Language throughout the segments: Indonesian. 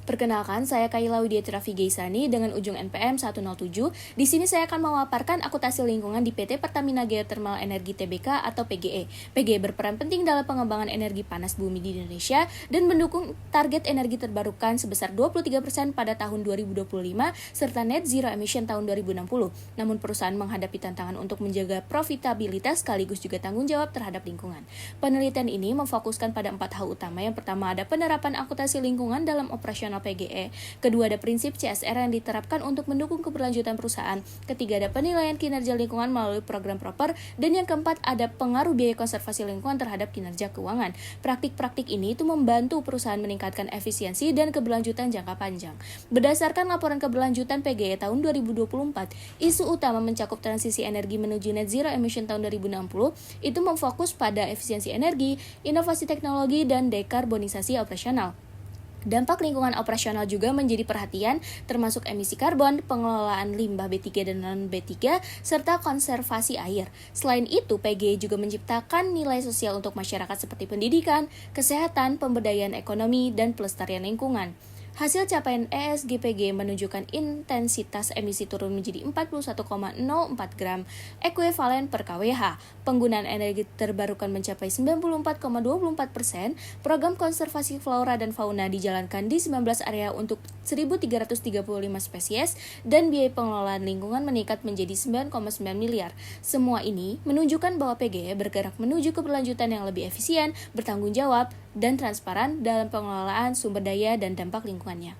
Perkenalkan, saya Kaila Widya Vigaisani dengan ujung NPM 107. Di sini saya akan memaparkan akuntansi lingkungan di PT Pertamina Geothermal Energi Tbk atau PGE. PGE berperan penting dalam pengembangan energi panas bumi di Indonesia dan mendukung target energi terbarukan sebesar 23% pada tahun 2025 serta net zero emission tahun 2060. Namun perusahaan menghadapi tantangan untuk menjaga profitabilitas sekaligus juga tanggung jawab terhadap lingkungan. Penelitian ini memfokuskan pada 4 hal utama. Yang pertama ada penerapan akuntansi lingkungan dalam operasional PGE. Kedua, ada prinsip CSR yang diterapkan untuk mendukung keberlanjutan perusahaan. Ketiga, ada penilaian kinerja lingkungan melalui program proper. Dan yang keempat, ada pengaruh biaya konservasi lingkungan terhadap kinerja keuangan. Praktik-praktik ini itu membantu perusahaan meningkatkan efisiensi dan keberlanjutan jangka panjang. Berdasarkan laporan keberlanjutan PGE tahun 2024, isu utama mencakup transisi energi menuju net zero emission tahun 2060 itu memfokus pada efisiensi energi, inovasi teknologi, dan dekarbonisasi operasional. Dampak lingkungan operasional juga menjadi perhatian, termasuk emisi karbon, pengelolaan limbah B3 dan non-B3, serta konservasi air. Selain itu, PGE juga menciptakan nilai sosial untuk masyarakat seperti pendidikan, kesehatan, pemberdayaan ekonomi, dan pelestarian lingkungan. Hasil capaian ESG PGE menunjukkan intensitas emisi turun menjadi 41,04 gram ekuivalen per kWh. Penggunaan energi terbarukan mencapai 94,24%. Program konservasi flora dan fauna dijalankan di 19 area untuk 1.335 spesies dan biaya pengelolaan lingkungan meningkat menjadi 9,9 miliar. Semua ini menunjukkan bahwa PGE bergerak menuju keberlanjutan yang lebih efisien, bertanggung jawab, dan transparan dalam pengelolaan sumber daya dan dampak lingkungannya.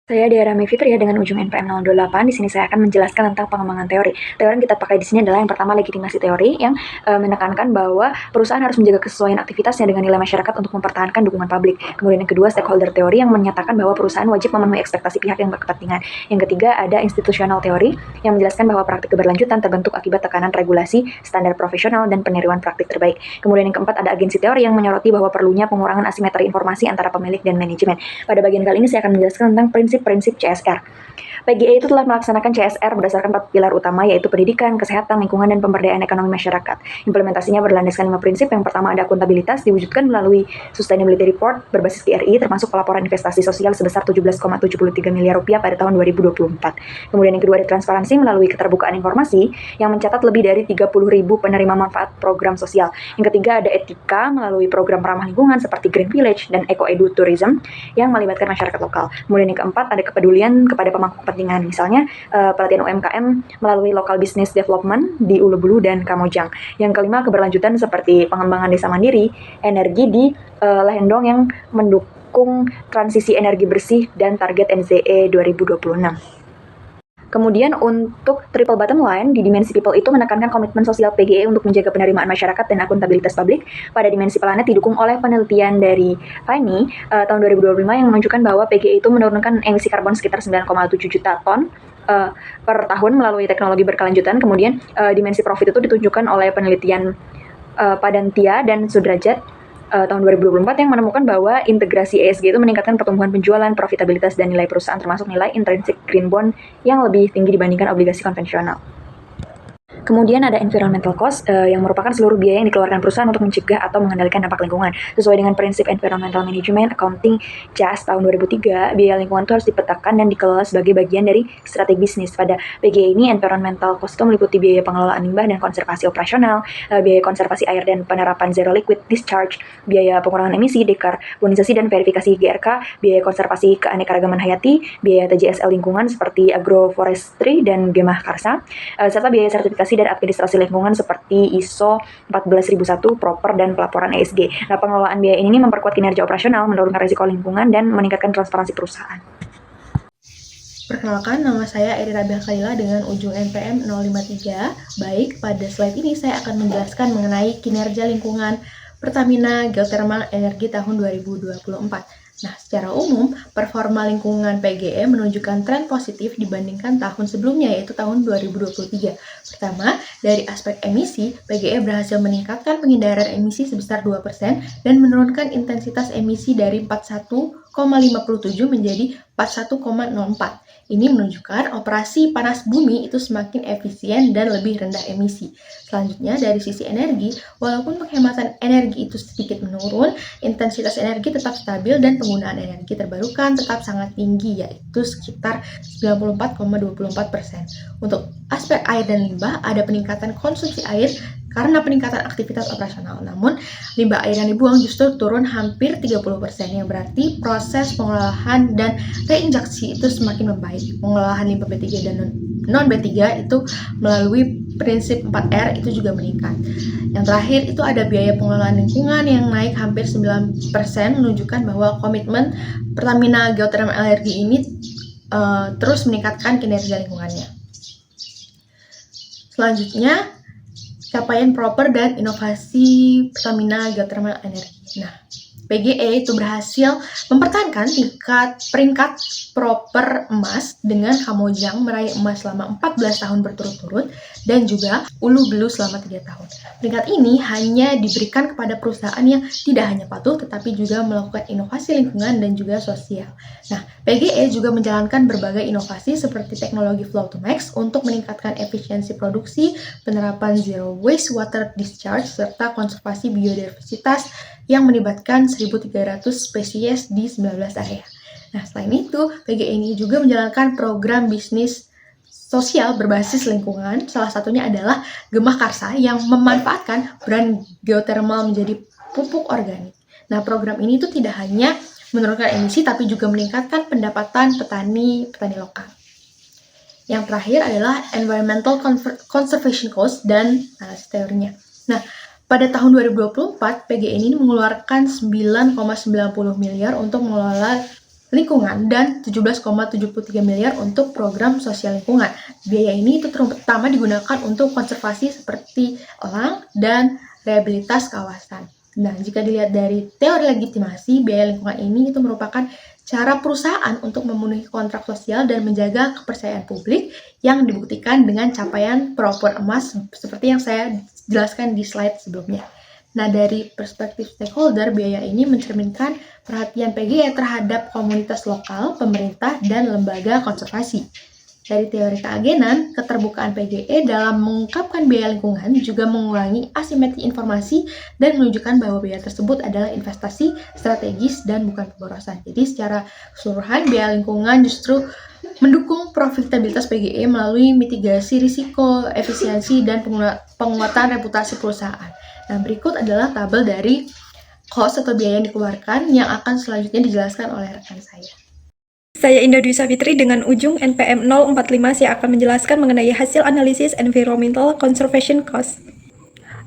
Saya Dea Rami Fitri dengan ujung NPM 028. Di sini saya akan menjelaskan tentang pengembangan teori. Teori yang kita pakai di sini adalah yang pertama legitimasi teori yang menekankan bahwa perusahaan harus menjaga kesesuaian aktivitasnya dengan nilai masyarakat untuk mempertahankan dukungan publik. Kemudian yang kedua stakeholder teori yang menyatakan bahwa perusahaan wajib memenuhi ekspektasi pihak yang berkepentingan. Yang ketiga ada institutional teori yang menjelaskan bahwa praktik keberlanjutan terbentuk akibat tekanan regulasi, standar profesional, dan peniruan praktik terbaik. Kemudian yang keempat ada agensi teori yang menyoroti bahwa perlunya pengurangan asimetri informasi antara pemilik dan manajemen. Pada bagian kali ini saya akan menjelaskan tentang prinsip CSR. PGE itu telah melaksanakan CSR berdasarkan 4 pilar utama yaitu pendidikan, kesehatan, lingkungan, dan pemberdayaan ekonomi masyarakat. Implementasinya berlandaskan 5 prinsip. Yang pertama ada akuntabilitas diwujudkan melalui Sustainability Report berbasis PRI termasuk pelaporan investasi sosial sebesar 17,73 miliar rupiah pada tahun 2024. Kemudian yang kedua ada transparansi melalui keterbukaan informasi yang mencatat lebih dari 30.000 penerima manfaat program sosial. Yang ketiga ada etika melalui program ramah lingkungan seperti Green Village dan Eco-Edu Tourism yang melibatkan masyarakat lokal. Kemudian yang keempat ada kepedulian kepada pemangku kepentingan, misalnya pelatihan UMKM melalui local business development di Ulu Bulu dan Kamojang. Yang kelima keberlanjutan seperti pengembangan desa mandiri, energi di Lahendong yang mendukung transisi energi bersih dan target NZE 2026. Kemudian untuk triple bottom line, di dimensi people itu menekankan komitmen sosial PGE untuk menjaga penerimaan masyarakat dan akuntabilitas publik. Pada dimensi planet didukung oleh penelitian dari FINI tahun 2025 yang menunjukkan bahwa PGE itu menurunkan emisi karbon sekitar 9,7 juta ton per tahun melalui teknologi berkelanjutan. Kemudian dimensi profit itu ditunjukkan oleh penelitian Padantia dan Sudrajat tahun 2024 yang menemukan bahwa integrasi ESG itu meningkatkan pertumbuhan penjualan, profitabilitas, dan nilai perusahaan termasuk nilai intrinsic green bond yang lebih tinggi dibandingkan obligasi konvensional. Kemudian ada environmental cost yang merupakan seluruh biaya yang dikeluarkan perusahaan untuk mencegah atau mengendalikan dampak lingkungan. Sesuai dengan prinsip Environmental Management Accounting JAS tahun 2003, biaya lingkungan itu harus dipetakan dan dikelola sebagai bagian dari strategi bisnis. Pada PGE ini, environmental cost itu meliputi biaya pengelolaan limbah dan konservasi operasional, biaya konservasi air dan penerapan zero liquid discharge, biaya pengurangan emisi, dekarbonisasi dan verifikasi GRK, biaya konservasi keanekaragaman hayati, biaya TJSL lingkungan seperti agroforestry dan Gemah Karsa, serta biaya sertifikasi dan administrasi lingkungan seperti ISO 14001, proper, dan pelaporan ESG. Nah, pengelolaan biaya ini memperkuat kinerja operasional, menurunkan risiko lingkungan, dan meningkatkan transparansi perusahaan. Perkenalkan, nama saya Eri Rabiah Khalila dengan ujung NPM 053. Baik, pada slide ini saya akan menjelaskan mengenai kinerja lingkungan Pertamina Geothermal Energi tahun 2024. Nah, secara umum, performa lingkungan PGE menunjukkan tren positif dibandingkan tahun sebelumnya, yaitu tahun 2023. Pertama, dari aspek emisi, PGE berhasil meningkatkan pengindaran emisi sebesar 2% dan menurunkan intensitas emisi dari 41,5 menjadi 41,04. Ini menunjukkan operasi panas bumi itu semakin efisien dan lebih rendah emisi. Selanjutnya, dari sisi energi, walaupun penghematan energi itu sedikit menurun, intensitas energi tetap stabil dan penggunaan energi terbarukan tetap sangat tinggi, yaitu sekitar 94,24%. Untuk aspek air dan limbah, ada peningkatan konsumsi air karena peningkatan aktivitas operasional. Namun, limbah air yang dibuang justru turun hampir 30%, yang berarti proses pengolahan dan reinjeksi itu semakin membaik. Pengolahan limbah B3 dan non-B3 itu melalui prinsip 4R itu juga meningkat. Yang terakhir itu ada biaya pengelolaan lingkungan yang naik hampir 9%, menunjukkan bahwa komitmen Pertamina Geothermal Energy ini terus meningkatkan kinerja lingkungannya. Selanjutnya, capaian proper dan inovasi Pertamina Geothermal Energy. Nah, PGE itu berhasil mempertahankan peringkat proper emas dengan Kamojang meraih emas selama 14 tahun berturut-turut dan juga Ulu Belu selama 3 tahun. Peringkat ini hanya diberikan kepada perusahaan yang tidak hanya patuh tetapi juga melakukan inovasi lingkungan dan juga sosial. Nah, PGE juga menjalankan berbagai inovasi seperti teknologi Flow to Max untuk meningkatkan efisiensi produksi, penerapan zero waste water discharge, serta konservasi biodiversitas yang melibatkan 1.300 spesies di 19 area. Nah, selain itu, PGE ini juga menjalankan program bisnis sosial berbasis lingkungan. Salah satunya adalah Gemah Karsa yang memanfaatkan brand geothermal menjadi pupuk organik. Nah, program ini tuh tidak hanya menurunkan emisi, tapi juga meningkatkan pendapatan petani lokal. Yang terakhir adalah Environmental Conservation Cost dan analisis teorinya. Nah, pada tahun 2024, PGE ini mengeluarkan 9,90 miliar untuk mengelola lingkungan dan 17,73 miliar untuk program sosial lingkungan. Biaya ini itu terutama digunakan untuk konservasi seperti elang dan rehabilitas kawasan. Nah, jika dilihat dari teori legitimasi, biaya lingkungan ini itu merupakan cara perusahaan untuk memenuhi kontrak sosial dan menjaga kepercayaan publik yang dibuktikan dengan capaian proper emas seperti yang saya jelaskan di slide sebelumnya. Nah, dari perspektif stakeholder, biaya ini mencerminkan perhatian PGE terhadap komunitas lokal, pemerintah, dan lembaga konservasi. Dari teori keagenan, keterbukaan PGE dalam mengungkapkan biaya lingkungan juga mengurangi asimetri informasi dan menunjukkan bahwa biaya tersebut adalah investasi strategis dan bukan pemborosan. Jadi secara keseluruhan, biaya lingkungan justru mendukung profitabilitas PGE melalui mitigasi risiko, efisiensi, dan penguatan reputasi perusahaan. Nah, berikut adalah tabel dari cost atau biaya yang dikeluarkan yang akan selanjutnya dijelaskan oleh rekan saya. Saya Indah Dwi Savitri dengan ujung NPM 045. Saya akan menjelaskan mengenai hasil analisis Environmental Conservation Cost.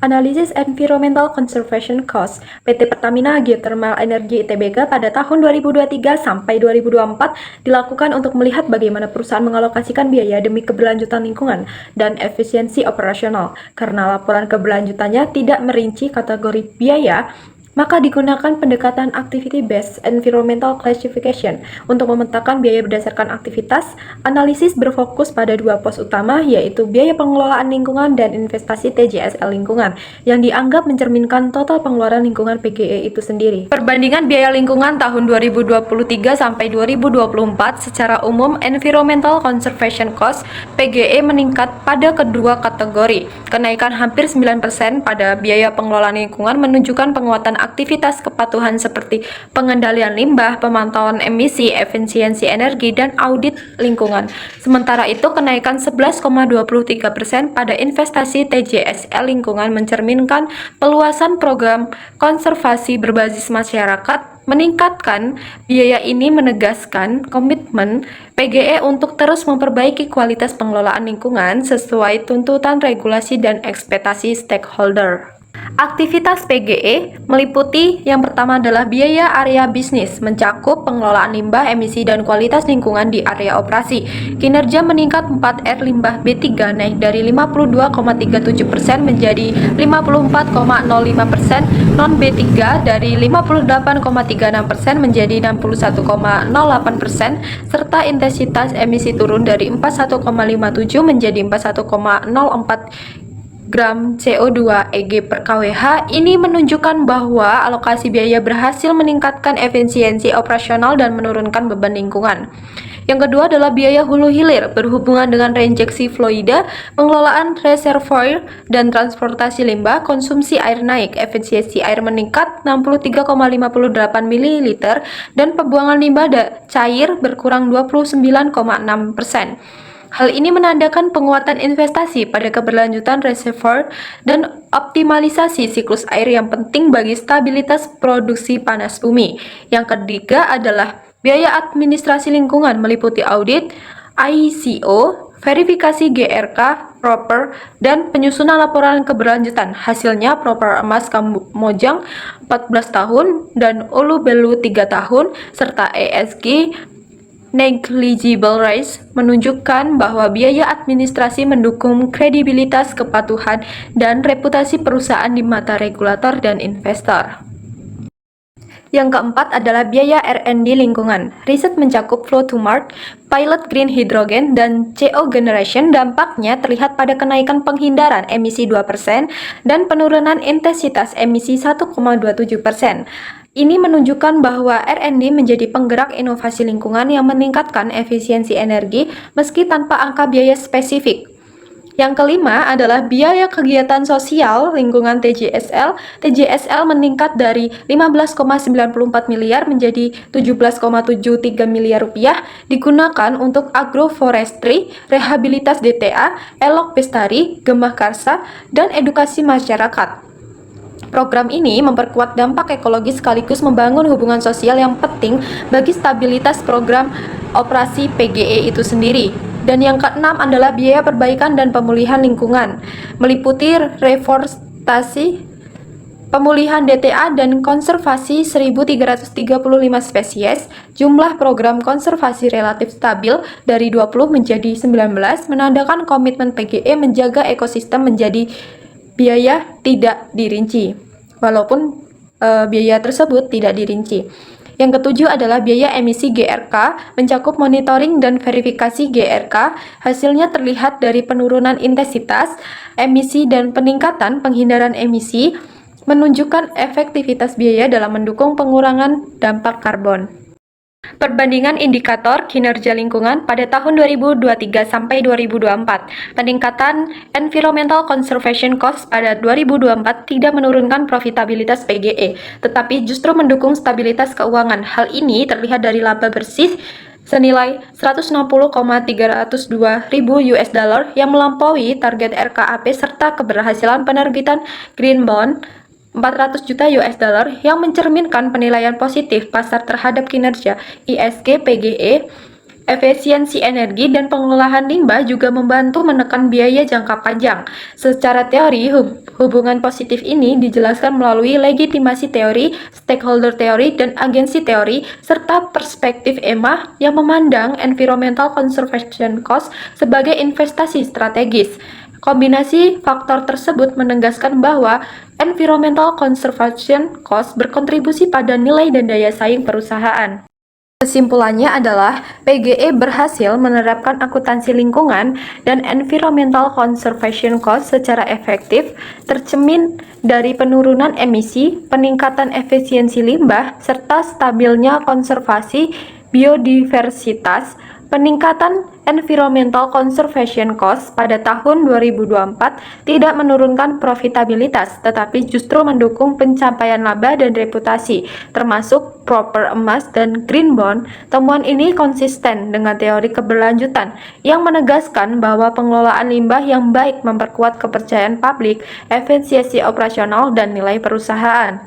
Analisis Environmental Conservation Cost PT Pertamina Geothermal Energy Tbk pada tahun 2023 sampai 2024 dilakukan untuk melihat bagaimana perusahaan mengalokasikan biaya demi keberlanjutan lingkungan dan efisiensi operasional. Karena laporan keberlanjutannya tidak merinci kategori biaya, maka digunakan pendekatan Activity-Based Environmental Classification untuk memetakan biaya berdasarkan aktivitas. Analisis berfokus pada dua pos utama, yaitu biaya pengelolaan lingkungan dan investasi TJSL lingkungan, yang dianggap mencerminkan total pengeluaran lingkungan PGE itu sendiri. Perbandingan biaya lingkungan tahun 2023 sampai 2024 secara umum, Environmental Conservation Cost PGE meningkat pada kedua kategori. Kenaikan hampir 9% pada biaya pengelolaan lingkungan menunjukkan penguatan aktivitas kepatuhan seperti pengendalian limbah, pemantauan emisi, efisiensi energi, dan audit lingkungan. Sementara itu, kenaikan 11,23% pada investasi TJSL lingkungan mencerminkan peluasan program konservasi berbasis masyarakat. Meningkatkan biaya ini menegaskan komitmen PGE untuk terus memperbaiki kualitas pengelolaan lingkungan sesuai tuntutan regulasi dan ekspektasi stakeholder. Aktivitas PGE meliputi yang pertama adalah biaya area bisnis, mencakup pengelolaan limbah, emisi, dan kualitas lingkungan di area operasi. Kinerja meningkat 4R limbah B3 naik dari 52,37% menjadi 54,05%, non B3 dari 58,36% menjadi 61,08%, serta intensitas emisi turun dari 41,57 menjadi 41,04 gram CO2 EG per kWh. Ini menunjukkan bahwa alokasi biaya berhasil meningkatkan efisiensi operasional dan menurunkan beban lingkungan. Yang kedua adalah biaya hulu hilir berhubungan dengan reinjeksi fluida, pengelolaan reservoir dan transportasi limbah, konsumsi air naik, efisiensi air meningkat 63,58 ml dan pembuangan limbah cair berkurang 29,6%. Hal ini menandakan penguatan investasi pada keberlanjutan reservoir dan optimalisasi siklus air yang penting bagi stabilitas produksi panas bumi. Yang ketiga adalah biaya administrasi lingkungan meliputi audit, ICO, verifikasi GRK, proper, dan penyusunan laporan keberlanjutan. Hasilnya proper emas Kamojang 14 tahun dan Ulu Belu 3 tahun, serta ESG Negligible Rise menunjukkan bahwa biaya administrasi mendukung kredibilitas, kepatuhan, dan reputasi perusahaan di mata regulator dan investor. Yang keempat adalah biaya R&D lingkungan. Riset mencakup flow to mark, pilot green hydrogen, dan CO generation. Dampaknya terlihat pada kenaikan penghindaran emisi 2% dan penurunan intensitas emisi 1,27%. Ini menunjukkan bahwa R&D menjadi penggerak inovasi lingkungan yang meningkatkan efisiensi energi meski tanpa angka biaya spesifik. Yang kelima adalah biaya kegiatan sosial lingkungan TJSL. TJSL meningkat dari 15,94 miliar menjadi 17,73 miliar rupiah digunakan untuk agroforestry, rehabilitas DTA, elok bestari, gemah karsa, dan edukasi masyarakat. Program ini memperkuat dampak ekologis sekaligus membangun hubungan sosial yang penting bagi stabilitas program operasi PGE itu sendiri. Dan yang keenam adalah biaya perbaikan dan pemulihan lingkungan, meliputi reforestasi, pemulihan DTA, dan konservasi 1.335 spesies. Jumlah program konservasi relatif stabil dari 20 menjadi 19, menandakan komitmen PGE menjaga ekosistem menjadi biaya tidak dirinci, walaupun biaya tersebut tidak dirinci. Yang ketujuh adalah biaya emisi GRK, mencakup monitoring dan verifikasi GRK. Hasilnya terlihat dari penurunan intensitas emisi dan peningkatan penghindaran emisi, menunjukkan efektivitas biaya dalam mendukung pengurangan dampak karbon. Perbandingan indikator kinerja lingkungan pada tahun 2023 sampai 2024. Peningkatan environmental conservation cost pada 2024 tidak menurunkan profitabilitas PGE, tetapi justru mendukung stabilitas keuangan. Hal ini terlihat dari laba bersih senilai 160,302 ribu US dollar yang melampaui target RKAP serta keberhasilan penerbitan green bond 400 juta US dollar yang mencerminkan penilaian positif pasar terhadap kinerja ISG PGE. Efisiensi energi dan pengelolaan limbah juga membantu menekan biaya jangka panjang. Secara teori, hubungan positif ini dijelaskan melalui legitimasi teori, stakeholder teori, dan agensi teori, serta perspektif EMA yang memandang environmental conservation cost sebagai investasi strategis. Kombinasi faktor tersebut menegaskan bahwa environmental conservation cost berkontribusi pada nilai dan daya saing perusahaan. Kesimpulannya adalah PGE berhasil menerapkan akuntansi lingkungan dan environmental conservation cost secara efektif, tercermin dari penurunan emisi, peningkatan efisiensi limbah, serta stabilnya konservasi biodiversitas. Peningkatan environmental conservation cost pada tahun 2024 tidak menurunkan profitabilitas, tetapi justru mendukung pencapaian laba dan reputasi, termasuk proper emas dan green bond. Temuan ini konsisten dengan teori keberlanjutan yang menegaskan bahwa pengelolaan limbah yang baik memperkuat kepercayaan publik, efisiensi operasional, dan nilai perusahaan.